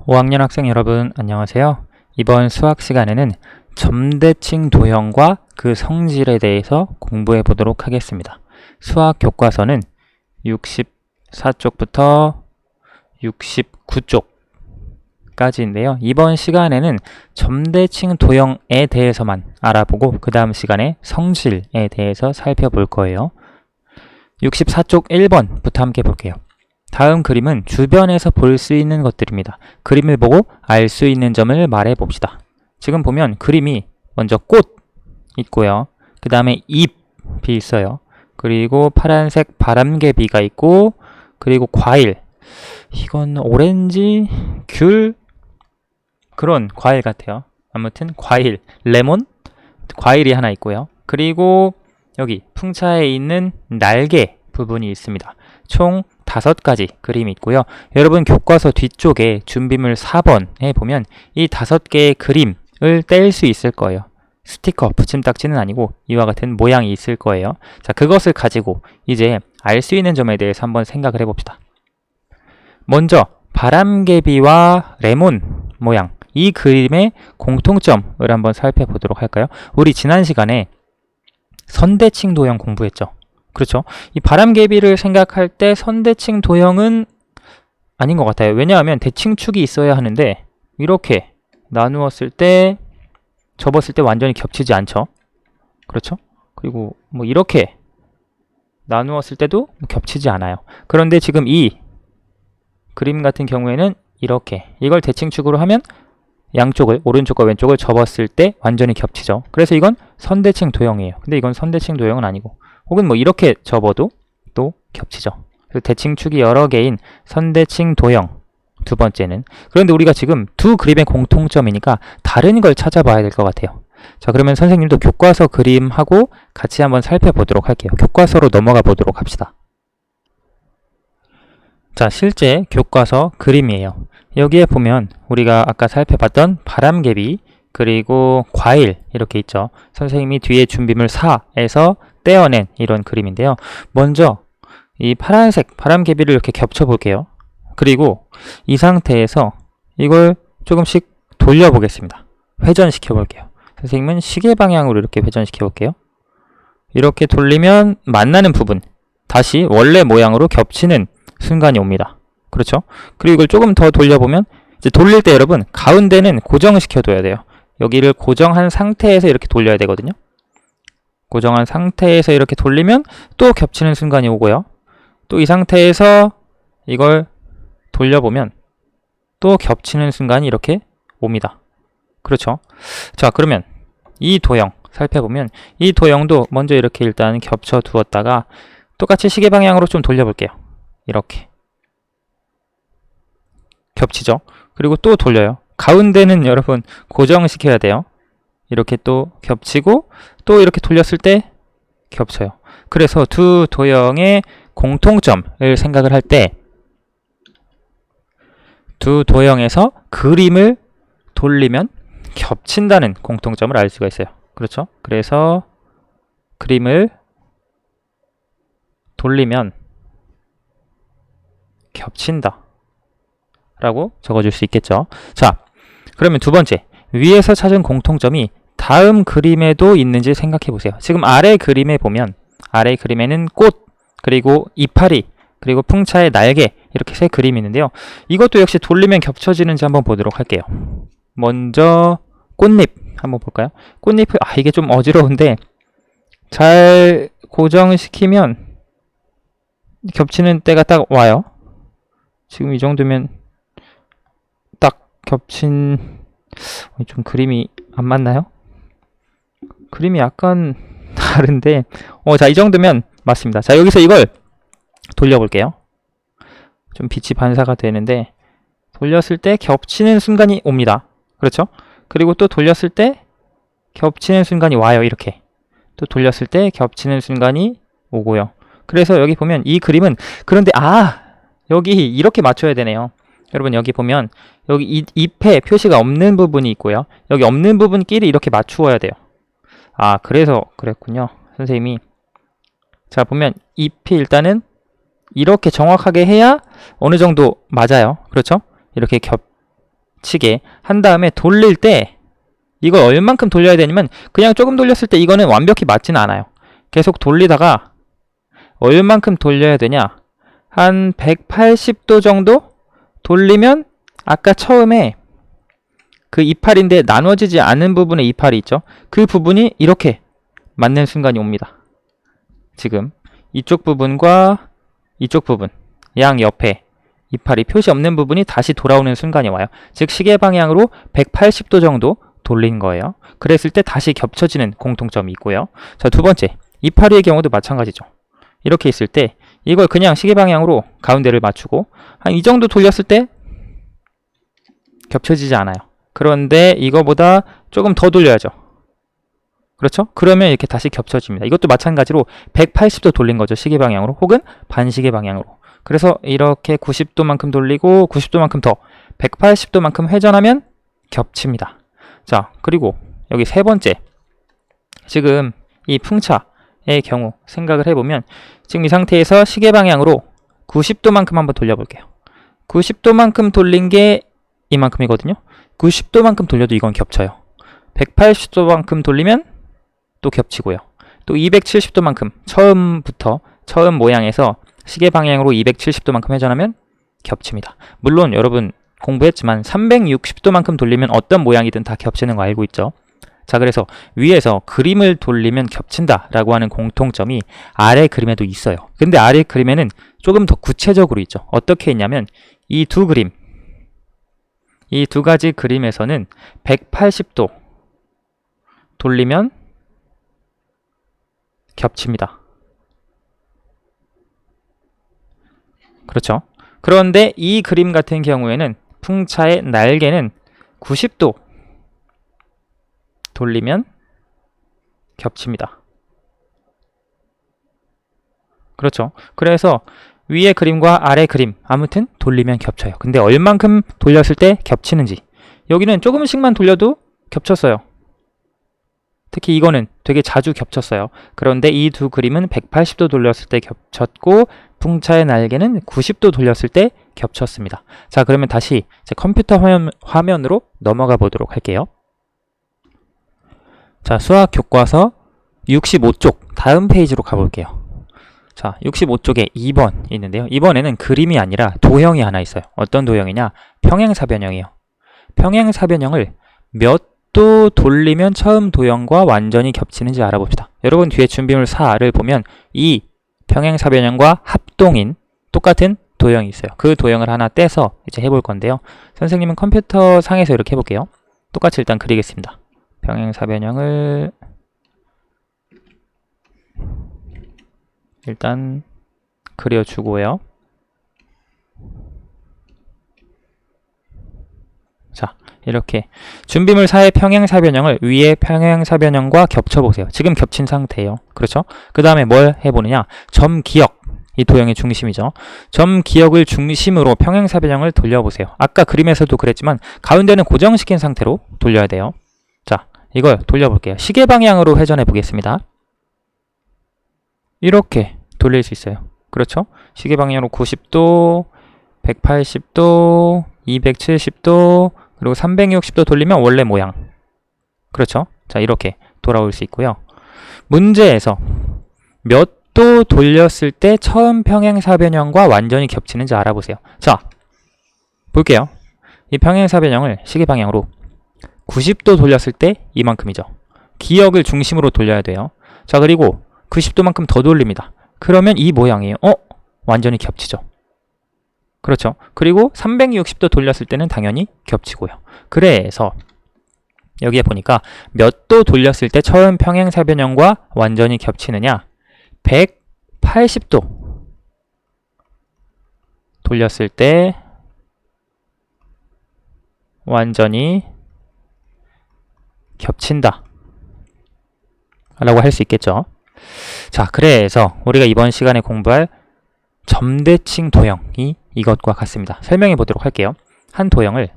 5학년 학생 여러분 안녕하세요. 이번 수학 시간에는 점대칭 도형과 그 성질에 대해서 공부해 보도록 하겠습니다. 수학 교과서는 64쪽부터 69쪽까지인데요. 이번 시간에는 점대칭 도형에 대해서만 알아보고 그 다음 시간에 성질에 대해서 살펴볼 거예요. 64쪽 1번부터 함께 볼게요. 다음 그림은 주변에서 볼 수 있는 것들입니다. 그림을 보고 알 수 있는 점을 말해 봅시다. 지금 보면 그림이 먼저 꽃 있고요. 그 다음에 잎이 있어요. 그리고 파란색 바람개비가 있고, 그리고 과일. 이건 오렌지, 귤, 그런 과일 같아요. 아무튼 과일, 레몬, 과일이 하나 있고요. 그리고 여기 풍차에 있는 날개 부분이 있습니다. 총 5가지 그림이 있고요. 여러분 교과서 뒤쪽에 준비물 4번에 보면 이 5개의 그림을 뗄 수 있을 거예요. 스티커, 붙임딱지는 아니고 이와 같은 모양이 있을 거예요. 자, 그것을 가지고 이제 알 수 있는 점에 대해서 한번 생각을 해봅시다. 먼저 바람개비와 레몬 모양, 이 그림의 공통점을 한번 살펴보도록 할까요? 우리 지난 시간에 선대칭 도형 공부했죠. 그렇죠? 이 바람개비를 생각할 때 선대칭 도형은 아닌 것 같아요. 왜냐하면 대칭축이 있어야 하는데 이렇게 나누었을 때, 접었을 때 완전히 겹치지 않죠. 그렇죠? 그리고 뭐 이렇게 나누었을 때도 겹치지 않아요. 그런데 지금 이 그림 같은 경우에는 이렇게, 이걸 대칭축으로 하면 양쪽을, 오른쪽과 왼쪽을 접었을 때 완전히 겹치죠. 그래서 이건 선대칭 도형이에요. 근데 이건 선대칭 도형은 아니고, 혹은 뭐 이렇게 접어도 또 겹치죠. 그래서 대칭축이 여러 개인 선대칭 도형, 두 번째는. 그런데 우리가 지금 두 그림의 공통점이니까 다른 걸 찾아봐야 될 것 같아요. 자, 그러면 선생님도 교과서 그림하고 같이 한번 살펴보도록 할게요. 교과서로 넘어가 보도록 합시다. 자, 실제 교과서 그림이에요. 여기에 보면 우리가 아까 살펴봤던 바람개비, 그리고 과일 이렇게 있죠. 선생님이 뒤에 준비물 4에서 떼어낸 이런 그림인데요. 먼저 이 파란색 바람개비를 이렇게 겹쳐 볼게요. 그리고 이 상태에서 이걸 조금씩 돌려보겠습니다. 회전시켜 볼게요. 선생님은 시계 방향으로 이렇게 회전시켜 볼게요. 이렇게 돌리면 만나는 부분, 다시 원래 모양으로 겹치는 순간이 옵니다. 그렇죠? 그리고 이걸 조금 더 돌려보면, 이제 돌릴 때 여러분 가운데는 고정시켜 둬야 돼요. 여기를 고정한 상태에서 이렇게 돌려야 되거든요. 고정한 상태에서 이렇게 돌리면 또 겹치는 순간이 오고요. 또 이 상태에서 이걸 돌려보면 또 겹치는 순간이 이렇게 옵니다. 그렇죠? 자, 그러면 이 도형 살펴보면, 이 도형도 먼저 이렇게 일단 겹쳐 두었다가 똑같이 시계 방향으로 좀 돌려볼게요. 이렇게 겹치죠? 그리고 또 돌려요. 가운데는 여러분 고정시켜야 돼요. 이렇게 또 겹치고 또 이렇게 돌렸을 때 겹쳐요. 그래서 두 도형의 공통점을 생각을 할 때 두 도형에서 그림을 돌리면 겹친다는 공통점을 알 수가 있어요. 그렇죠? 그래서 그림을 돌리면 겹친다 라고 적어줄 수 있겠죠. 자, 그러면 두 번째, 위에서 찾은 공통점이 다음 그림에도 있는지 생각해 보세요. 지금 아래 그림에 보면, 아래 그림에는 꽃, 그리고 이파리, 그리고 풍차의 날개, 이렇게 세 그림이 있는데요. 이것도 역시 돌리면 겹쳐지는지 한번 보도록 할게요. 먼저 꽃잎 한번 볼까요? 꽃잎을, 이게 좀 어지러운데 잘 고정시키면 겹치는 때가 딱 와요. 지금 이 정도면 딱 겹친, 좀 그림이 안 맞나요? 그림이 약간 다른데, 자, 이 정도면 맞습니다. 자, 여기서 이걸 돌려볼게요. 좀 빛이 반사가 되는데, 돌렸을 때 겹치는 순간이 옵니다. 그렇죠? 그리고 또 돌렸을 때 겹치는 순간이 와요. 이렇게 또 돌렸을 때 겹치는 순간이 오고요. 그래서 여기 보면 이 그림은, 그런데 여기 이렇게 맞춰야 되네요. 여러분 여기 보면 여기 잎에 표시가 없는 부분이 있고요. 여기 없는 부분끼리 이렇게 맞추어야 돼요. 그래서 그랬군요. 선생님이. 자, 보면 잎이 일단은 이렇게 정확하게 해야 어느 정도 맞아요. 그렇죠? 이렇게 치게 한 다음에 돌릴 때 이걸 얼만큼 돌려야 되냐면 그냥 조금 돌렸을 때 이거는 완벽히 맞지는 않아요. 계속 돌리다가 얼만큼 돌려야 되냐? 한 180도 정도 돌리면 아까 처음에 그 이파리인데 나눠지지 않은 부분에 이파리 있죠? 그 부분이 이렇게 맞는 순간이 옵니다. 지금 이쪽 부분과 이쪽 부분, 양 옆에 이파리 표시 없는 부분이 다시 돌아오는 순간이 와요. 즉 시계 방향으로 180도 정도 돌린 거예요. 그랬을 때 다시 겹쳐지는 공통점이 있고요. 자, 두 번째, 이파리의 경우도 마찬가지죠. 이렇게 있을 때 이걸 그냥 시계 방향으로 가운데를 맞추고 한 이 정도 돌렸을 때 겹쳐지지 않아요. 그런데 이거보다 조금 더 돌려야죠. 그렇죠? 그러면 이렇게 다시 겹쳐집니다. 이것도 마찬가지로 180도 돌린 거죠. 시계 방향으로 혹은 반시계 방향으로. 그래서 이렇게 90도만큼 돌리고 90도만큼 더 180도만큼 회전하면 겹칩니다. 자, 그리고 여기 세 번째, 지금 이 풍차의 경우 생각을 해보면 지금 이 상태에서 시계 방향으로 90도만큼 한번 돌려볼게요. 90도만큼 돌린 게 이만큼이거든요. 90도만큼 돌려도 이건 겹쳐요. 180도만큼 돌리면 또 겹치고요. 또 270도만큼 처음 모양에서 시계 방향으로 270도만큼 회전하면 겹칩니다. 물론 여러분 공부했지만 360도만큼 돌리면 어떤 모양이든 다 겹치는 거 알고 있죠? 자, 그래서 위에서 그림을 돌리면 겹친다 라고 하는 공통점이 아래 그림에도 있어요. 근데 아래 그림에는 조금 더 구체적으로 있죠. 어떻게 있냐면 이 두 그림, 이 두 가지 그림에서는 180도 돌리면 겹칩니다. 그렇죠? 그런데 이 그림 같은 경우에는 풍차의 날개는 90도 돌리면 겹칩니다. 그렇죠? 그래서 위의 그림과 아래 그림 아무튼 돌리면 겹쳐요. 근데 얼만큼 돌렸을 때 겹치는지, 여기는 조금씩만 돌려도 겹쳤어요. 특히 이거는 되게 자주 겹쳤어요. 그런데 이 두 그림은 180도 돌렸을 때 겹쳤고 풍차의 날개는 90도 돌렸을 때 겹쳤습니다. 자, 그러면 다시 이제 컴퓨터 화면으로 넘어가 보도록 할게요. 자, 수학 교과서 65쪽 다음 페이지로 가볼게요. 자, 65쪽에 2번 있는데요. 이번에는 그림이 아니라 도형이 하나 있어요. 어떤 도형이냐? 평행사변형이에요. 평행사변형을 몇 도 돌리면 처음 도형과 완전히 겹치는지 알아봅시다. 여러분 뒤에 준비물 4를 보면 이 평행사변형과 합동인 똑같은 도형이 있어요. 그 도형을 하나 떼서 이제 해볼 건데요. 선생님은 컴퓨터 상에서 이렇게 해볼게요. 똑같이 일단 그리겠습니다. 평행사변형을 일단 그려주고요. 자, 이렇게 준비물 4의 평행사변형을 위의 평행사변형과 겹쳐보세요. 지금 겹친 상태예요. 그렇죠? 그 다음에 뭘 해보느냐? 점기역, 이 도형의 중심이죠. 점기역을 중심으로 평행사변형을 돌려보세요. 아까 그림에서도 그랬지만 가운데는 고정시킨 상태로 돌려야 돼요. 자, 이걸 돌려볼게요. 시계 방향으로 회전해 보겠습니다. 이렇게 돌릴 수 있어요. 그렇죠? 시계 방향으로 90도, 180도, 270도, 그리고 360도 돌리면 원래 모양. 그렇죠? 자, 이렇게 돌아올 수 있고요. 문제에서 몇 도 돌렸을 때 처음 평행사변형과 완전히 겹치는지 알아보세요. 자, 볼게요. 이 평행사변형을 시계 방향으로 90도 돌렸을 때 이만큼이죠. 기역을 중심으로 돌려야 돼요. 자, 그리고 90도만큼 더 돌립니다. 그러면 이 모양이에요. 완전히 겹치죠. 그렇죠. 그리고 360도 돌렸을 때는 당연히 겹치고요. 그래서 여기에 보니까 몇 도 돌렸을 때 처음 평행사변형과 완전히 겹치느냐? 180도 돌렸을 때 완전히 겹친다 라고 할 수 있겠죠. 자, 그래서 우리가 이번 시간에 공부할 점대칭 도형이 이것과 같습니다. 설명해 보도록 할게요. 한 도형을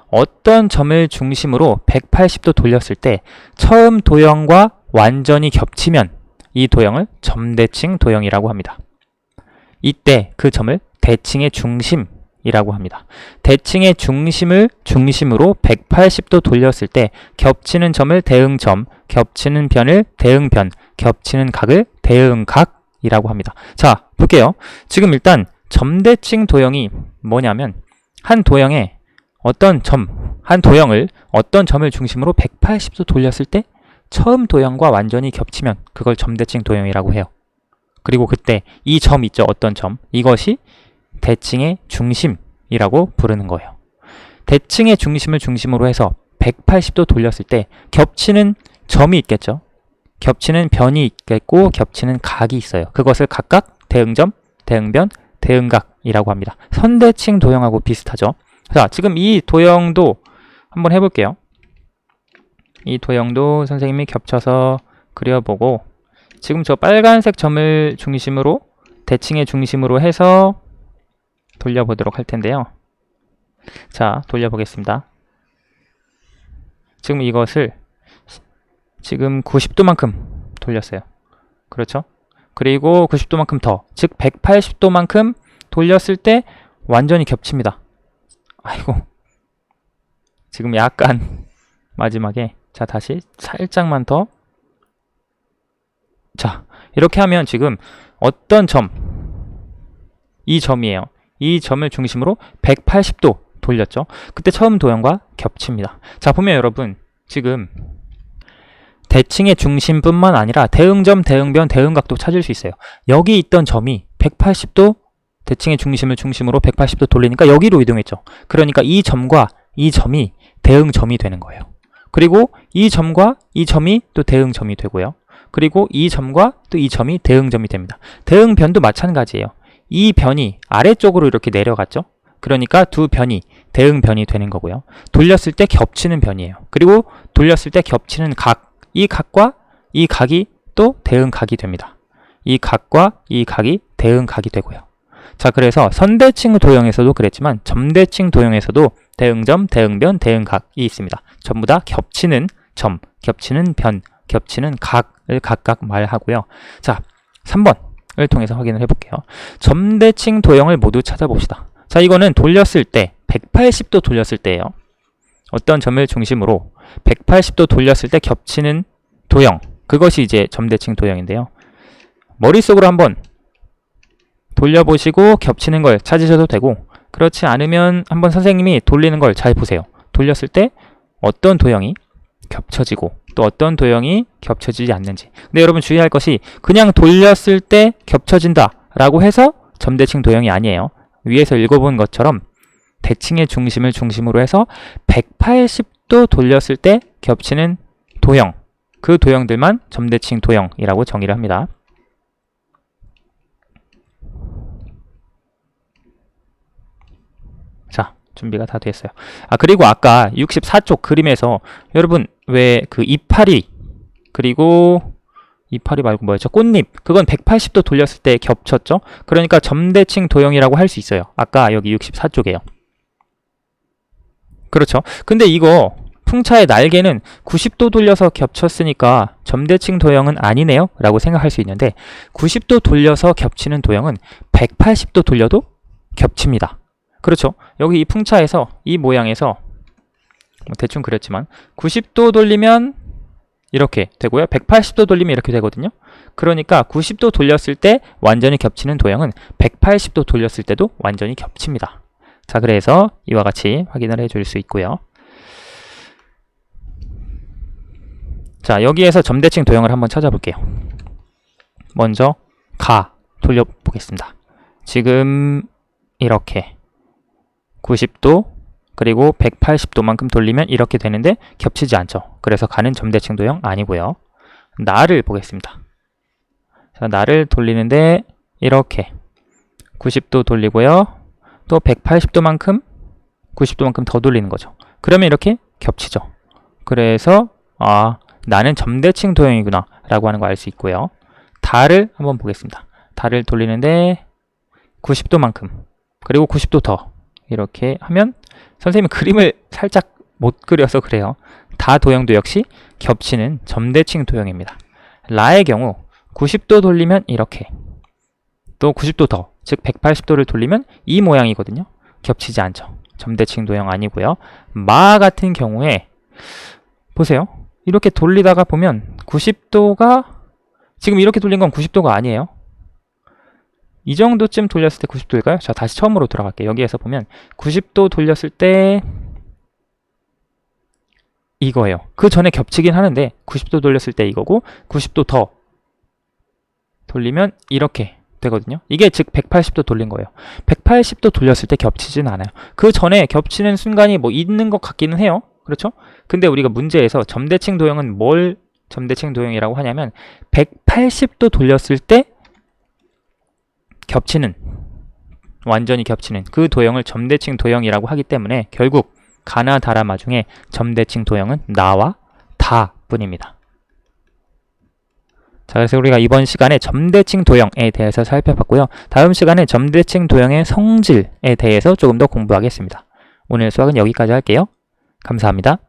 어떤 점을 중심으로 180도 돌렸을 때 처음 도형과 완전히 겹치면 이 도형을 점대칭 도형이라고 합니다. 이때 그 점을 대칭의 중심이라고 이라고 합니다. 대칭의 중심을 중심으로 180도 돌렸을 때 겹치는 점을 대응점, 겹치는 변을 대응변, 겹치는 각을 대응각이라고 합니다. 자, 볼게요. 지금 일단 점대칭 도형이 뭐냐면 한 도형을 어떤 점을 중심으로 180도 돌렸을 때 처음 도형과 완전히 겹치면 그걸 점대칭 도형이라고 해요. 그리고 그때 이 점 있죠? 어떤 점? 이것이 대칭의 중심이라고 부르는 거예요. 대칭의 중심을 중심으로 해서 180도 돌렸을 때 겹치는 점이 있겠죠? 겹치는 변이 있겠고 겹치는 각이 있어요. 그것을 각각 대응점, 대응변, 대응각이라고 합니다. 선대칭 도형하고 비슷하죠? 자, 지금 이 도형도 한번 해볼게요. 이 도형도 선생님이 겹쳐서 그려보고 지금 저 빨간색 점을 중심으로 대칭의 중심으로 해서 돌려보도록 할 텐데요. 자, 돌려보겠습니다. 지금 이것을 지금 90도만큼 돌렸어요. 그렇죠? 그리고 90도만큼 더, 즉 180도만큼 돌렸을 때 완전히 겹칩니다. 아이고, 지금 약간 마지막에 자, 다시 살짝만 더. 자, 이렇게 하면 지금 어떤 점, 이 점이에요. 이 점을 중심으로 180도 돌렸죠. 그때 처음 도형과 겹칩니다. 자, 보면 여러분 지금 대칭의 중심뿐만 아니라 대응점, 대응변, 대응각도 찾을 수 있어요. 여기 있던 점이 180도 대칭의 중심을 중심으로 180도 돌리니까 여기로 이동했죠. 그러니까 이 점과 이 점이 대응점이 되는 거예요. 그리고 이 점과 이 점이 또 대응점이 되고요. 그리고 이 점과 또 이 점이 대응점이 됩니다. 대응변도 마찬가지예요. 이 변이 아래쪽으로 이렇게 내려갔죠. 그러니까 두 변이 대응변이 되는 거고요. 돌렸을 때 겹치는 변이에요. 그리고 돌렸을 때 겹치는 각, 이 각과 이 각이 또 대응각이 됩니다. 이 각과 이 각이 대응각이 되고요. 자, 그래서 선대칭 도형에서도 그랬지만 점대칭 도형에서도 대응점, 대응변, 대응각이 있습니다. 전부 다 겹치는 점, 겹치는 변, 겹치는 각을 각각 말하고요. 자, 3번을 통해서 확인을 해볼게요. 점대칭 도형을 모두 찾아봅시다. 자, 이거는 돌렸을 때 180도 돌렸을 때예요. 어떤 점을 중심으로 180도 돌렸을 때 겹치는 도형, 그것이 이제 점대칭 도형인데요. 머릿속으로 한번 돌려보시고 겹치는 걸 찾으셔도 되고, 그렇지 않으면 한번 선생님이 돌리는 걸 잘 보세요. 돌렸을 때 어떤 도형이 겹쳐지고 또 어떤 도형이 겹쳐지지 않는지. 근데 여러분 주의할 것이 그냥 돌렸을 때 겹쳐진다 라고 해서 점대칭 도형이 아니에요. 위에서 읽어본 것처럼 대칭의 중심을 중심으로 해서 180도 돌렸을 때 겹치는 도형, 그 도형들만 점대칭 도형이라고 정의를 합니다. 자, 준비가 다 됐어요. 아, 그리고 아까 64쪽 그림에서 여러분 왜 그 이파리, 그리고 이파리 말고 뭐였죠? 꽃잎, 그건 180도 돌렸을 때 겹쳤죠? 그러니까 점대칭 도형이라고 할 수 있어요. 아까 여기 64쪽에요. 그렇죠? 근데 이거 풍차의 날개는 90도 돌려서 겹쳤으니까 점대칭 도형은 아니네요 라고 생각할 수 있는데, 90도 돌려서 겹치는 도형은 180도 돌려도 겹칩니다. 그렇죠? 여기 이 풍차에서 이 모양에서 대충 그렸지만 90도 돌리면 이렇게 되고요. 180도 돌리면 이렇게 되거든요. 그러니까 90도 돌렸을 때 완전히 겹치는 도형은 180도 돌렸을 때도 완전히 겹칩니다. 자, 그래서 이와 같이 확인을 해줄 수 있고요. 자, 여기에서 점대칭 도형을 한번 찾아볼게요. 먼저 가 돌려보겠습니다. 지금 이렇게 90도 그리고 180도만큼 돌리면 이렇게 되는데 겹치지 않죠. 그래서 가는 점대칭 도형 아니고요. 나를 보겠습니다. 자, 나를 돌리는데 이렇게 90도 돌리고요. 또 180도만큼 90도만큼 더 돌리는 거죠. 그러면 이렇게 겹치죠. 그래서 아, 나는 점대칭 도형이구나 라고 하는 거 알 수 있고요. 달을 한번 보겠습니다. 달을 돌리는데 90도만큼 그리고 90도 더 이렇게 하면, 선생님은 그림을 살짝 못 그려서 그래요. 다 도형도 역시 겹치는 점대칭 도형입니다. 라의 경우 90도 돌리면 이렇게, 또 90도 더, 즉 180도를 돌리면 이 모양이거든요. 겹치지 않죠. 점대칭 도형 아니고요. 마 같은 경우에 보세요. 이렇게 돌리다가 보면 90도가 지금 이렇게 돌린 건 90도가 아니에요. 이 정도쯤 돌렸을 때 90도일까요? 자, 다시 처음으로 돌아갈게요. 여기에서 보면 90도 돌렸을 때 이거예요. 그 전에 겹치긴 하는데 90도 돌렸을 때 이거고 90도 더 돌리면 이렇게 되거든요. 이게 즉 180도 돌린 거예요. 180도 돌렸을 때 겹치진 않아요. 그 전에 겹치는 순간이 뭐 있는 것 같기는 해요. 그렇죠? 근데 우리가 문제에서 점대칭 도형은 뭘 점대칭 도형이라고 하냐면 180도 돌렸을 때 겹치는, 완전히 겹치는 그 도형을 점대칭 도형이라고 하기 때문에 결국 가나 다라마 중에 점대칭 도형은 나와 다 뿐입니다. 자, 그래서 우리가 이번 시간에 점대칭 도형에 대해서 살펴봤고요. 다음 시간에 점대칭 도형의 성질에 대해서 조금 더 공부하겠습니다. 오늘 수학은 여기까지 할게요. 감사합니다.